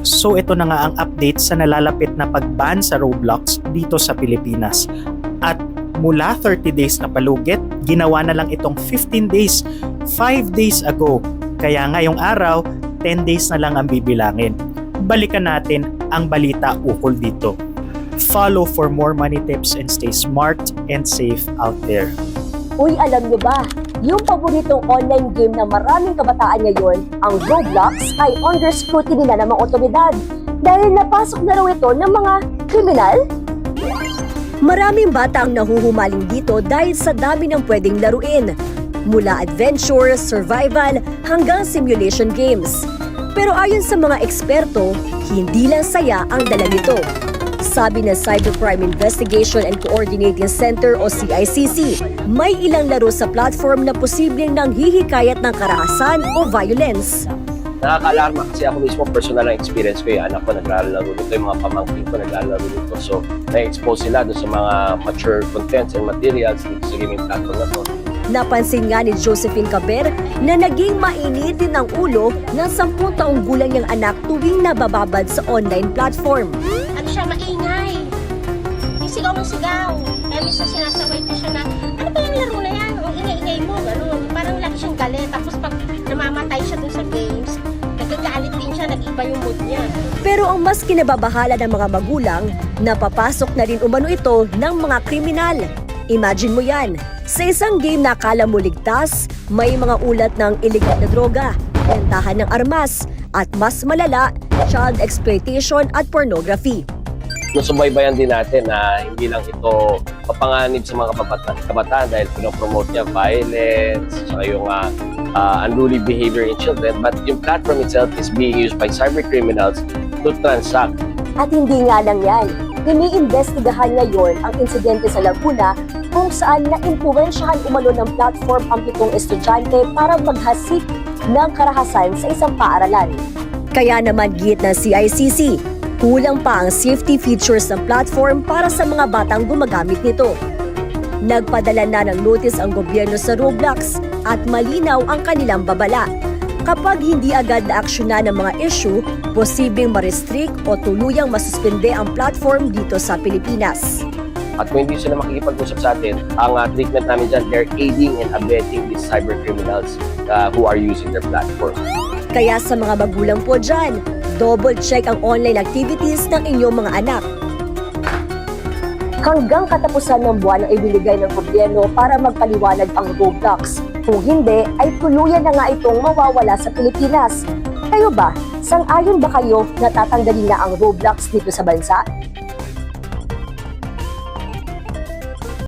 So ito na nga ang update sa nalalapit na pag-ban sa Roblox dito sa Pilipinas. At mula 30 days na palugit, ginawa na lang itong 15 days, 5 days ago. Kaya ngayong araw, 10 days na lang ang bibilangin. Balikan natin ang balita ukol dito. Follow for more money tips and stay smart and safe out there. Uy, alam nyo ba? Yung paboritong online game ng maraming kabataan ngayon, ang Roblox, ay under scrutiny na ng mga otoridad dahil napasok na raw ito ng mga kriminal. Maraming bata ang nahuhumaling dito dahil sa dami ng pwedeng laruin, mula adventure, survival, hanggang simulation games. Pero ayon sa mga eksperto, hindi lang saya ang dala nito. Sabi ng Cybercrime Investigation and Coordinating Center o CICC, may ilang laro sa platform na posibleng nanghihikayat ng karahasan o violence. Nakaka-alarma kasi ako mismo personal na experience ko, yung anak ko naglalaro nito, yung mga pamangkin ko naglalaro nito. So, na-expose sila doon sa mga mature contents and materials dito sa gaming platform na to. Napansin nga ni Josephine Caber na naging mainit din ang ulo ng 10 taong gulang niyang anak tuwing nabababad sa online platform. Ano siya, maingay. Yung sigaw ng sigaw. Kaya minsan sinasaway ko siya na, ano ba yung laro na yan? Ang ingay-ingay mo, gano'n. Parang lagi siyang galit. Tapos pag namamatay siya dun sa games, nagkagalit din siya, nag-iba yung mood niya. Pero ang mas kinababahala ng mga magulang, napapasok na rin umano ito ng mga kriminal. Imagine mo yan, sa isang game na akala mo ligtas, may mga ulat ng iligal na droga, bentahan ng armas, at mas malala, child exploitation at pornography. Subaybayan din natin na hindi lang ito papanganib sa mga kabataan dahil pinopromote niya violence, saka yung unruly behavior in children, but yung platform itself is being used by cybercriminals to transact. At hindi nga lang yan, iniimbestigahan ngayon ang insidente sa Laguna kung saan na-impluwensyahan umano ng platform ang 7 estudyante para maghasik ng karahasan sa isang paaralan. Kaya naman giit ng CICC, kulang pa ang safety features ng platform para sa mga batang gumagamit nito. Nagpadala na ng notice ang gobyerno sa Roblox at malinaw ang kanilang babala. Kapag hindi agad na-aksyonan ng mga issue, posibleng ma-restrict o tuluyang masuspende ang platform dito sa Pilipinas. At kung hindi sila makikipag-usap sa atin, ang treatment namin dyan, they're aiding and abetting these cybercriminals who are using their platform. Kaya sa mga magulang po dyan, double check ang online activities ng inyong mga anak. Hanggang katapusan ng buwan ang ibinigay ng gobyerno para magpaliwanag ang Roblox. Kung hindi, ay tuluyan na nga itong mawawala sa Pilipinas. Kayo ba? Sang-ayon ba kayo na tatanggalin na ang Roblox dito sa bansa?